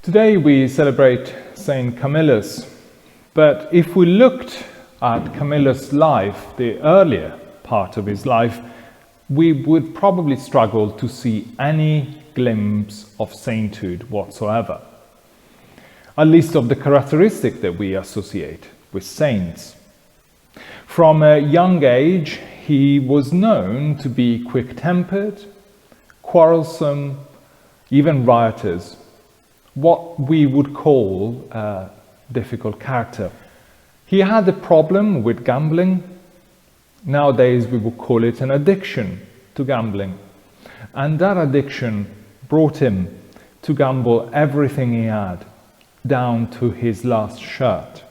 Today we celebrate Saint Camillus, but if we looked at Camillus' life, the earlier part of his life, we would probably struggle to see any glimpse of sainthood whatsoever, at least of the characteristic that we associate with saints. From a young age, he was known to be quick-tempered, quarrelsome, even riotous, what we would call a difficult character. He had a problem with gambling. Nowadays we would call it an addiction to gambling. And that addiction brought him to gamble everything he had, down to his last shirt.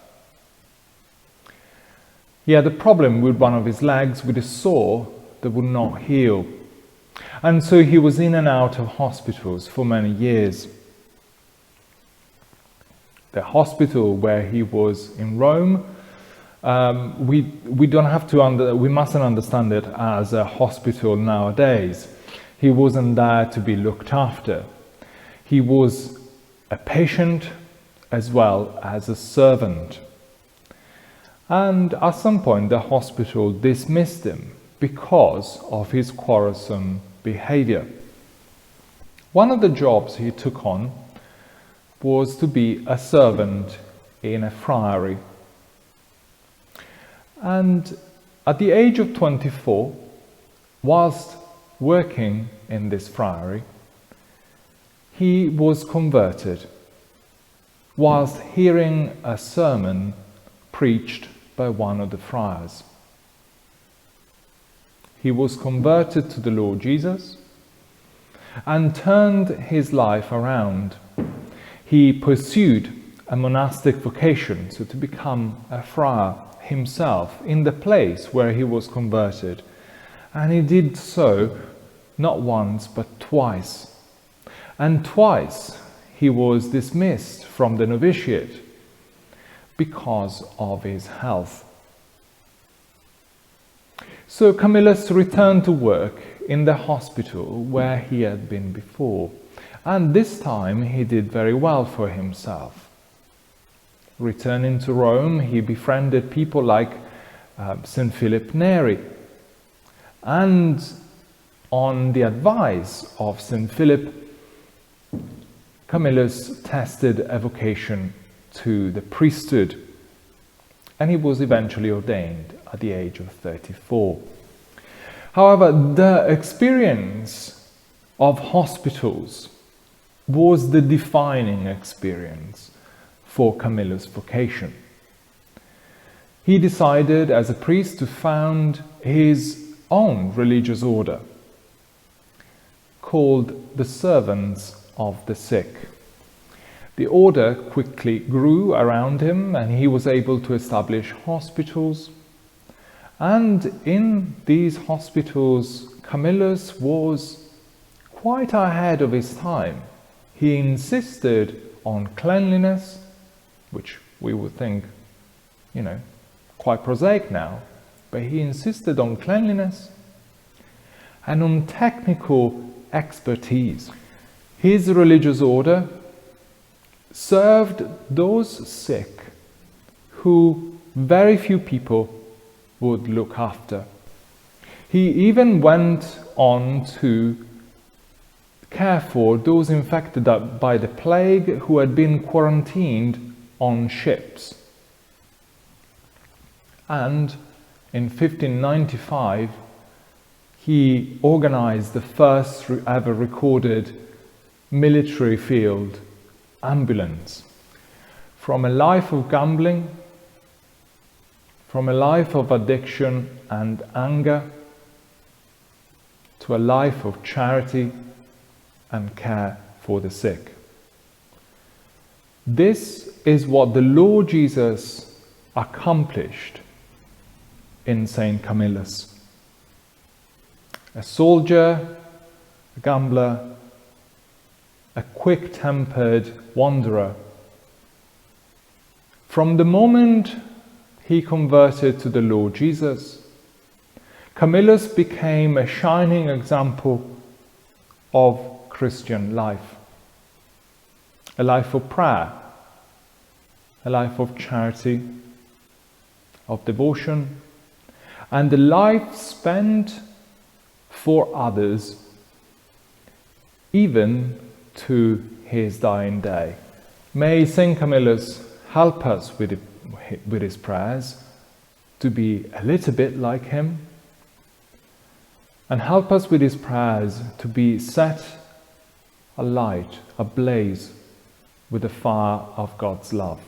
He had a problem with one of his legs, with a sore that would not heal. And so he was in and out of hospitals for many years. The hospital where he was in Rome, we mustn't understand it as a hospital nowadays. He wasn't there to be looked after. He was a patient as well as a servant. And at some point the hospital dismissed him because of his quarrelsome behavior. One of the jobs he took on was to be a servant in a friary. And at the age of 24, whilst working in this friary, he was converted whilst hearing a sermon preached by one of the friars. He was converted to the Lord Jesus and turned his life around. He pursued a monastic vocation, so to become a friar himself in the place where he was converted. And he did so not once but twice. And twice he was dismissed from the novitiate because of his health. So Camillus returned to work in the hospital where he had been before, and this time he did very well for himself. Returning to Rome, he befriended people like St. Philip Neri, and on the advice of St. Philip, Camillus tested a vocation to the priesthood, and he was eventually ordained at the age of 34. However, the experience of hospitals was the defining experience for Camillus' vocation. He decided as a priest to found his own religious order called the Servants of the Sick. The order quickly grew around him and he was able to establish hospitals. And in these hospitals, Camillus was quite ahead of his time. He insisted on cleanliness, which we would think, quite prosaic now, but he insisted on cleanliness and on technical expertise. His religious order served those sick who very few people would look after. He even went on to care for those infected by the plague who had been quarantined on ships. And in 1595, he organized the first ever recorded military field ambulance. From a life of gambling, from a life of addiction and anger, to a life of charity and care for the sick. This is what the Lord Jesus accomplished in Saint Camillus. A soldier, a gambler, a quick-tempered wanderer. From the moment he converted to the Lord Jesus, Camillus became a shining example of Christian life. a life of prayer, a life of charity, of devotion, and a life spent for others, even to his dying day. May Saint Camillus help us with his prayers to be a little bit like him, and help us with his prayers to be set alight, ablaze with the fire of God's love.